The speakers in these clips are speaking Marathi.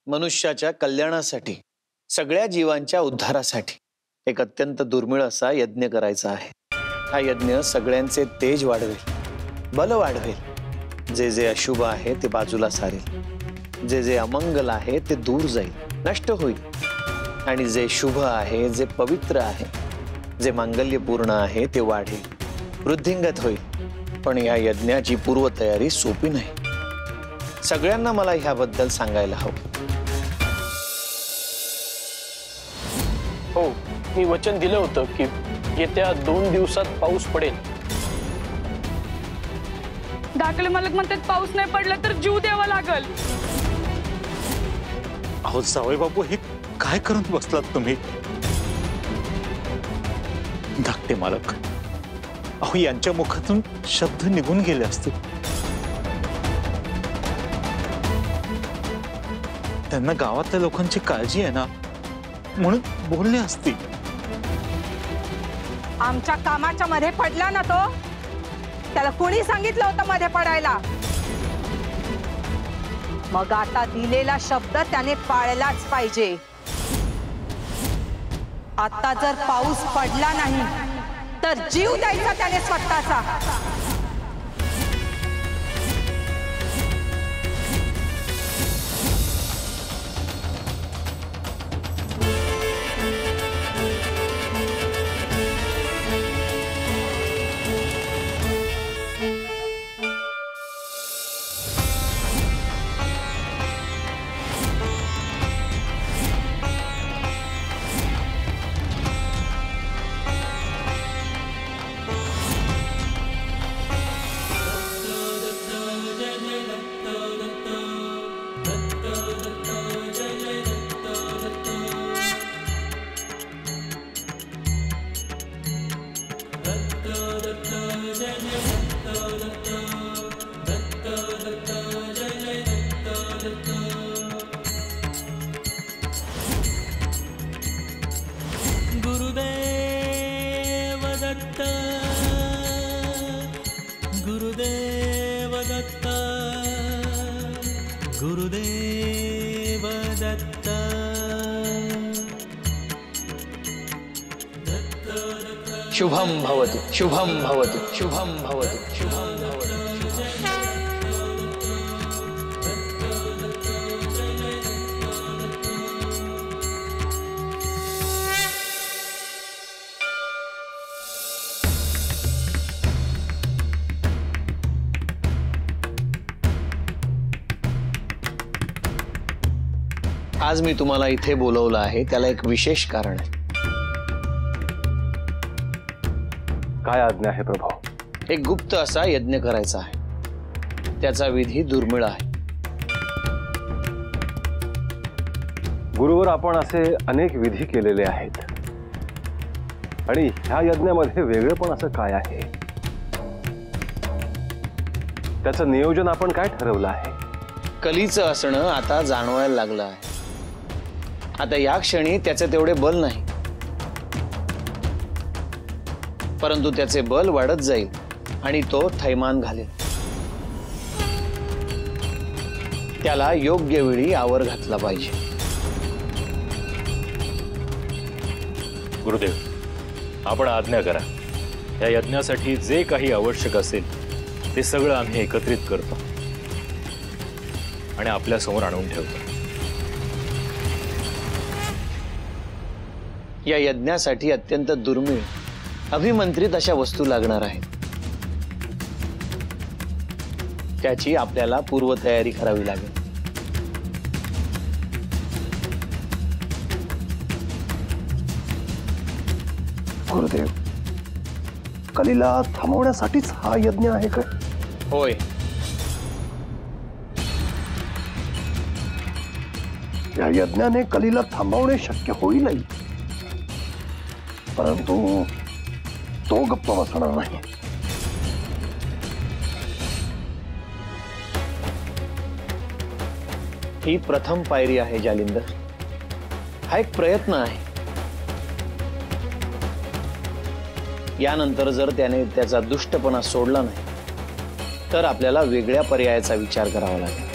मनुष्याच्या कल्याणासाठी, सगळ्या जीवांच्या उद्धारासाठी एक अत्यंत दुर्मिळ असा यज्ञ करायचा आहे। हा यज्ञ सगळ्यांचे तेज वाढवेल, बल वाढवेल, जे जे अशुभ आहे ते बाजूला सारेल, जे जे अमंगल आहे ते दूर जाईल, नष्ट होईल, आणि जे शुभ आहे, जे पवित्र आहे, जे मांगल्यपूर्ण आहे ते वाढेल, वृद्धिंगत होईल। पण या यज्ञाची पूर्वतयारी सोपी नाही। सगळ्यांना मला ह्याबद्दल सांगायला हवं। हो, मी वचन दिलं होतं की येत्या 2 दिवसात पाऊस पडेल। धाकले मालक म्हणतात पाऊस नाही पडला तर जीव द्यावा लागल। अहो जावई बापू, हे काय करून बसलात तुम्ही? धाकटे मालक, अहो यांच्या मुखातून शब्द निघून गेले असतील। त्यांना गावातल्या लोकांची काळजी आहे ना, म्हणून बोलले असतील। आमच्या कामाच्या मध्ये पडला ना तो, त्याला कोणी सांगितलं होतं मध्ये पडायला? मग आता दिलेला शब्द त्याने पाळलाच पाहिजे। आता जर पाऊस पडला नाही तर जीव द्यायचा त्याने स्वतःचा। गुरुदेव दत्त, गुरुदेव दत्त, गुरुदेव दत्त। शुभम भवतु, शुभम भवतु, शुभम भवतु, शुभम भवतु। आज मी तुम्हाला इथे बोलवलं आहे, त्याला एक विशेष कारण आहे। काय आज्ञा आहे प्रभू? एक गुप्त असा यज्ञ करायचा आहे, त्याचा विधी दुर्मिळ आहे। गुरुवर आपण असे अनेक विधी केलेले आहेत, आणि ह्या यज्ञामध्ये वेगळं पण असं काय आहे? त्याचं नियोजन आपण काय ठरवलं आहे? कलीचं असणं आता जाणवायला लागलं आहे। आता या क्षणी त्याचे तेवढे बल नाही, परंतु त्याचे बल वाढत जाईल आणि तो थैमान घालेल। त्याला योग्य वेळी आवर घातला पाहिजे। गुरुदेव, आपण आज्ञा करा। या यज्ञासाठी जे काही आवश्यक असेल ते सगळं आम्ही एकत्रित करतो आणि आपल्या समोर आणून ठेवतो। या यज्ञासाठी अत्यंत दुर्मिळ, अभिमंत्रित अशा वस्तू लागणार आहेत। त्याची आपल्याला पूर्वतयारी करावी लागेल। गुरुदेव, कलीला थांबवण्यासाठीच हा यज्ञ आहे काय? होय, या यज्ञाने कलीला थांबवणे शक्य होईलही, परंतु तो गप्प बसणार नाही। ही प्रथम पायरी आहे जालिंदर, हा एक प्रयत्न आहे। यानंतर जर त्याने त्याचा दुष्टपणा सोडला नाही तर आपल्याला वेगळ्या पर्यायाचा विचार करावा लागेल.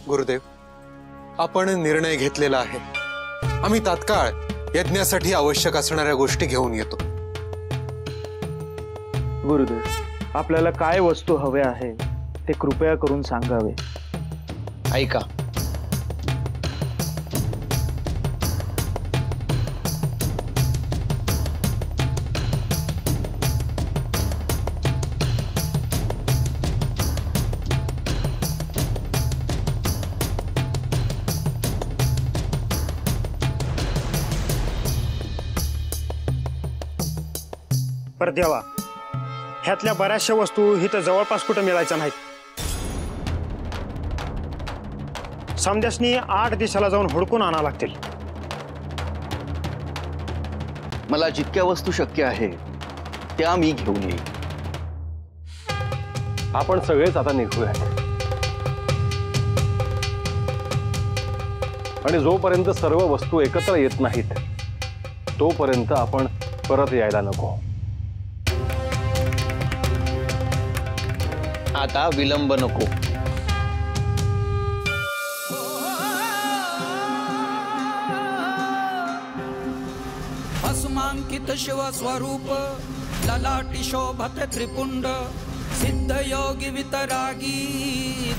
गुरुदेव, आपण निर्णय घेतलेला आहे. आम्ही तात्काळ यज्ञासाठी आवश्यक असणाऱ्या गोष्टी घेऊन येतो. गुरुदेव, आपल्याला काय वस्तू हवे आहे ते कृपया करून सांगावे. ऐका, पर देवा, ह्यातल्या बऱ्याचशा वस्तू इथं जवळपास कुठं मिळायच्या नाहीत. समद्यासनी 8 दिवसाला जाऊन हुडकून आणा लागतील. मला जितक्या वस्तू शक्य आहे त्या मी घेऊन येईन. आपण सगळेच आता निघूया. आणि जोपर्यंत सर्व वस्तू एकत्र येत नाहीत तोपर्यंत आपण परत यायला नको. आता विलंब नको. भस्मांकित शिवस्वरूप ललाटी शोभते त्रिपुंड सिद्ध योगी वितरागी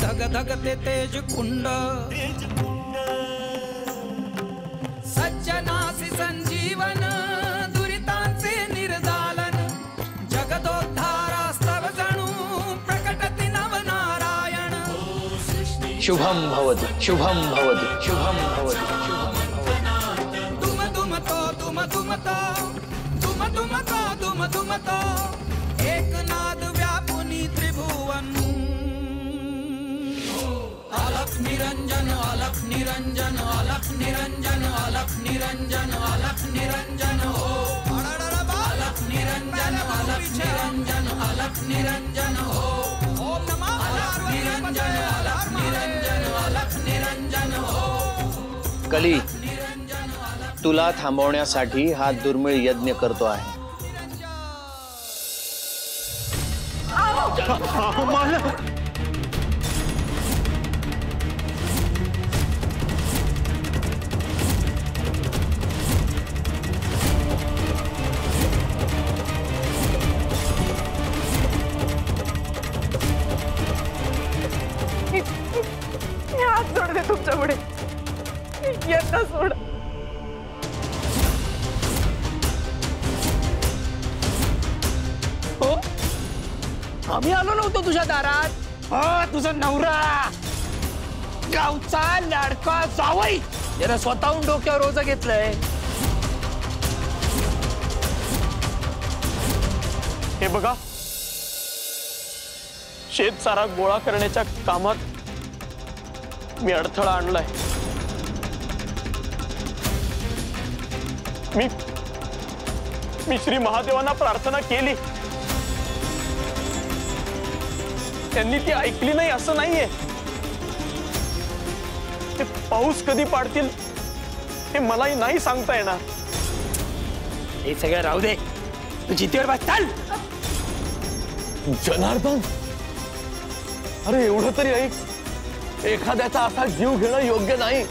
धग धगते तेज कुंड सज्जनासी संजीवन दुरितांचे निर्दालन जगदोद्धारास्तव जणू प्रकटति नवनारायण. शुभम भवतु, शुभम भवतु, शुभम भवतु. दुम दुम तो दुम दुम तो दुम दुम तो दुम दुम तो एक नाद व्यापुनी त्रिभुवन. अलख निरंजन अलख निरंजन अलख निरंजन अलख निरंजन अलख निरंजन हो. अलख निरंजन अलख निरंजन अलख निरंजन हो. ओम नमः अलख निरंजन अलख निरंजन अलख निरंजन हो. कली, तुला थांबवण्यासाठी हा दुर्मिळ यज्ञ करतो आहे. हात जोडते तुमच्या पुढे. यज्ञ सोड. हो, आम्ही आलो नव्हतो तुझ्या दारात. हो, तुझा नवरा गावचा लाडका जावई यानं स्वतःहून डोक्यावर रोज घेतलंय. हे बघा, शेतसारा गोळा करण्याच्या कामात मी अडथळा आणलाय. मी श्री महादेवांना प्रार्थना केली, त्यांनी ती ऐकली नाही असं नाहीये. ते पाऊस कधी पाडतील हे मलाही नाही सांगता येणार. हे सगळं राहू दे, तू जितेवर बस. चाल. जनार्दन, अरे एवढं तरी ऐक, एखाद्याचा असा जीव घेणं योग्य नाही.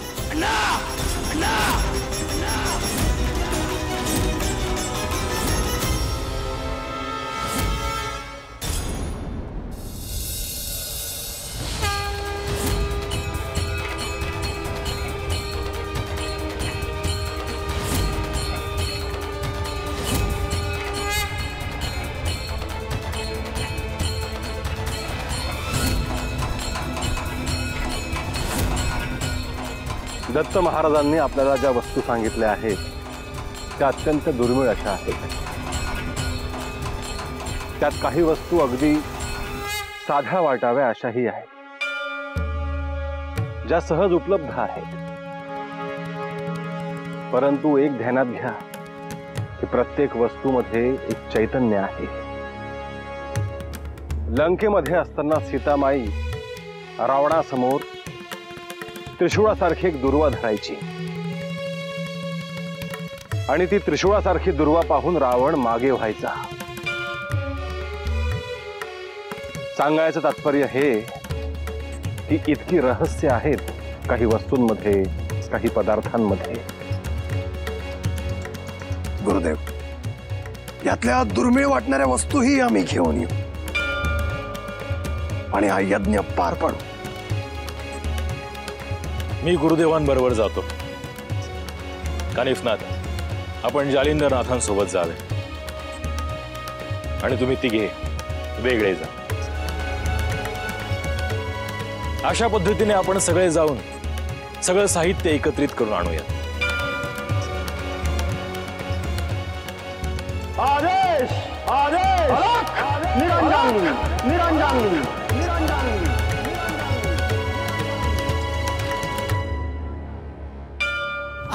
दत्त महाराजांनी आपल्याला ज्या वस्तू सांगितल्या आहेत त्या अत्यंत दुर्मिळ अशा आहेत. त्यात काही वस्तू अगदी साध्या वाटाव्या अशाही आहेत, ज्या सहज उपलब्ध आहेत. परंतु एक ध्यानात घ्या की प्रत्येक वस्तूमध्ये एक चैतन्य आहे. लंकेमध्ये असताना सीतामाई रावणासमोर त्रिशूळासारखी एक दुर्वा धरायची. आणि ती त्रिशूळासारखी दुर्वा पाहून रावण मागे व्हायचा। सांगायचं तात्पर्य हे की इतकी रहस्य आहेत काही वस्तूंमध्ये, काही पदार्थांमध्ये। गुरुदेव, यातल्या दुर्मिळ वाटणाऱ्या वस्तूही आम्ही घेऊन येऊ आणि हा यज्ञ पार पाडू। मी गुरुदेवांबरोबर जातो। कानिफनाथ, आपण जालिंदरनाथांसोबत जावे आणि तुम्ही तिघे वेगळे जा। अशा पद्धतीने आपण सगळे जाऊन सगळं साहित्य एकत्रित करून आणूया। आदेश आदेश निरंजन निरंजन निरंजन।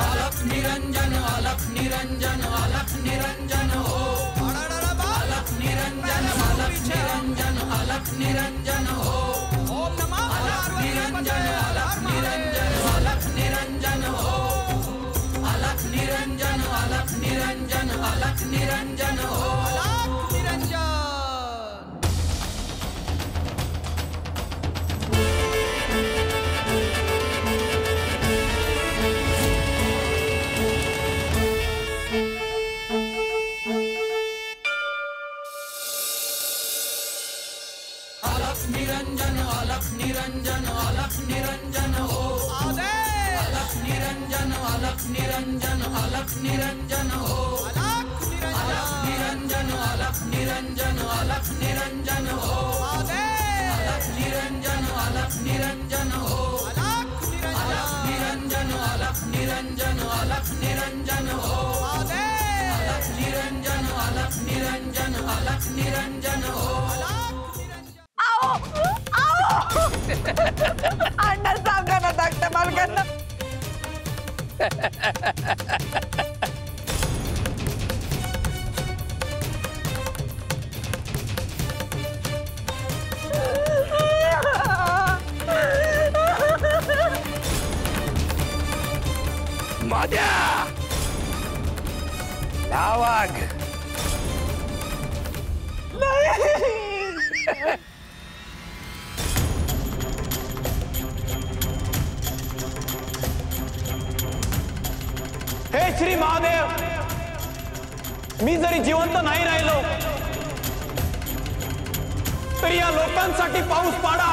अलख निरंजन अलख निरंजन अलख निरंजन हो। अलख निरंजन अलख निरंजन अलख निरंजन हो। ओम नमः अलख निरंजन अलख निरंजन अलख निरंजन हो। अलख निरंजन अलख निरंजन अलख निरंजन हो। अलख निरंजन। अलख निरंजन अलख निरंजन अलख निरंजन हो। अलख निरंजन अलख निरंजन अलख निरंजन हो। अलख निरंजन अलख निरंजन अलख निरंजन हो। अलख निरंजन अलख निरंजन हो। अलख निरंजन अलख निरंजन अलख निरंजन हो। अलख निरंजन अलख निरंजन अलख निरंजन हो। अण्णा सांगा ना धाकट्या बालकांना। माद्या लावाग हे श्री महादेव, मी जरी जिवंत नाही राहिलो तरी या लोकांसाठी पाऊस पाडा।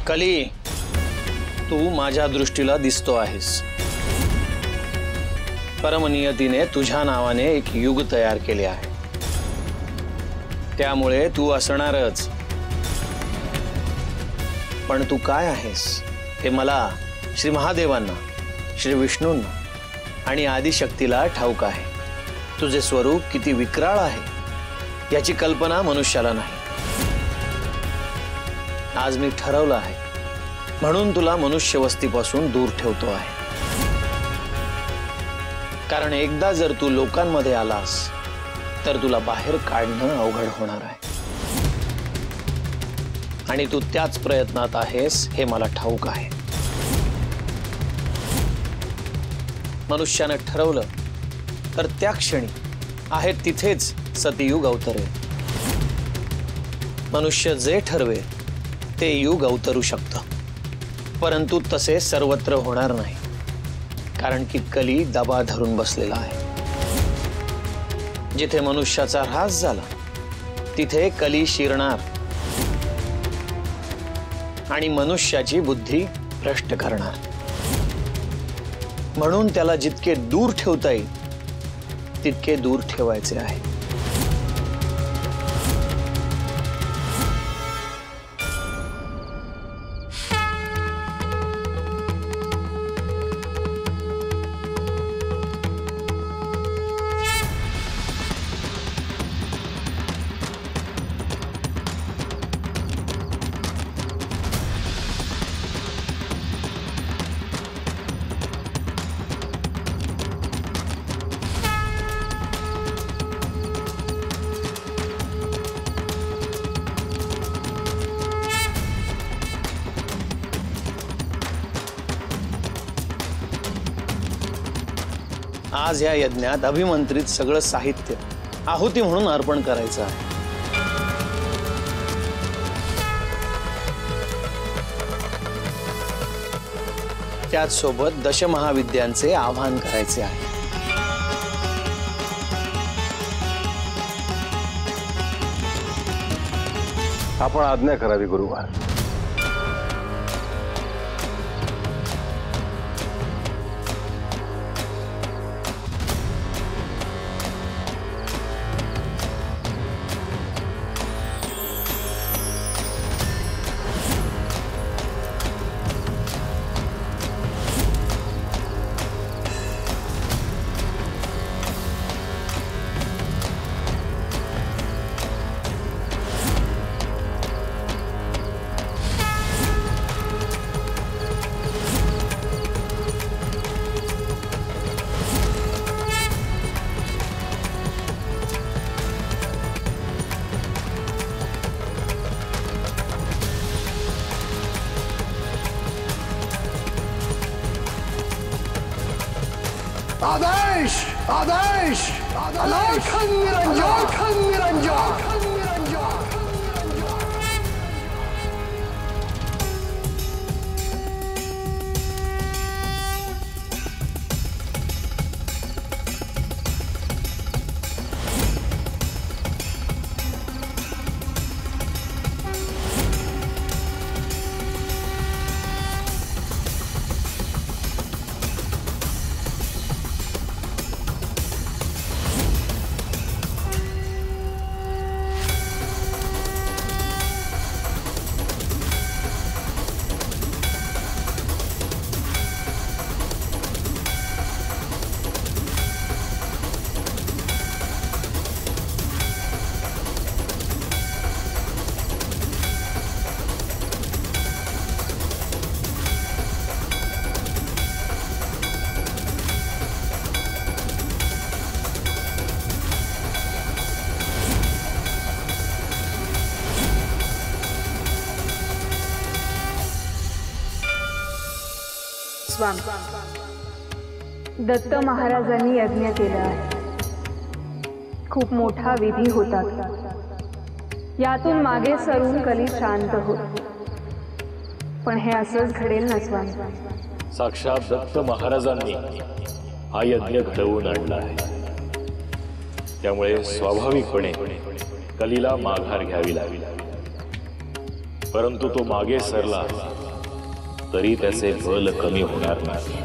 कली, तू माझ्या दृष्टीला दिसतो आहेस। परमनियतीने तुझ्या नावाने एक युग तयार केले आहे। त्यामुळे तू असणारच. पण तू काय आहेस हे मला, श्री महादेवांना, श्री विष्णूंना आणि आदिशक्तीला ठाऊक आहे. तुझे स्वरूप किती विक्राळ आहे याची कल्पना मनुष्याला नाही. आज मी ठरवलं आहे म्हणून तुला मनुष्य वस्तीपासून दूर ठेवतो आहे. कारण एकदा जर तू लोकांमध्ये आलास तर तुला बाहेर काढणं अवघड होणार आहे. आणि तू त्याच प्रयत्नात आहेस हे मला ठाऊक आहे. मनुष्यानं ठरवलं तर त्या क्षणी आहे तिथेच सतयुग अवतरेल. मनुष्य जे ठरवेल ते युग अवतरू शकतं, परंतु तसे सर्वत्र होणार नाही. कारण की कली दबा धरून बसलेला आहे. जिथे मनुष्याचा ऱ्हास झाला तिथे कली शिरणार आणि मनुष्याची बुद्धी भ्रष्ट करणार. म्हणून त्याला जितके दूर ठेवता येईल तितके दूर ठेवायचे आहे. आज या यज्ञात अभिमंत्रित सगळं साहित्य आहुती म्हणून अर्पण करायचं आहे. त्याच सोबत दशमहाविद्यांचे आवाहन करायचे आहे. आपण आज्ञा करावी गुरुवार. आदेश आदेश अलख निरंजन. स्वामी दत्त महाराजांनी यज्ञ केला आहे. खूप मोठा विधी होता. यातून मागे सरून कली शांत होत. पण हे असंच घडेल ना स्वामी? साक्षात दत्त महाराजांनी हा यज्ञ घडवून आणला आहे. त्यामुळे स्वाभाविकपणे कलीला माघार घ्यावी लागली. परंतु तो मागे सरला तरी त्याचे बल कमी होणार नाही.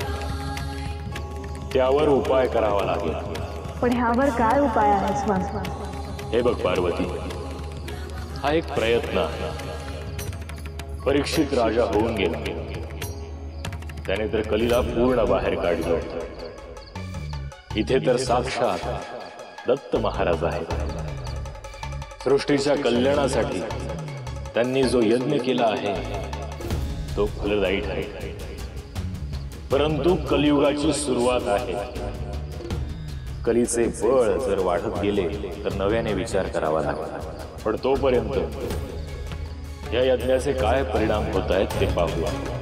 त्यावर उपाय करावा लागेल. पण ह्यावर काय उपाय आहे स्वामी? हे बघ पार्वती, हा एक प्रयत्न आहे. परीक्षित राजा होऊन गेला, त्याने तर कलीला पूर्ण बाहेर काढलं होतं. इथे तर साक्षात दत्त महाराज आहेत. सृष्टीच्या कल्याणासाठी त्यांनी जो यज्ञ केला आहे तो फलदायी ठरेल. परंतु कलियुगाची सुरुवात आहे. कलीचे बळ जर वाढत गेले तर नव्याने विचार करावा लागला. पण तोपर्यंत या यज्ञाचे काय परिणाम होत आहेत ते पाहूया.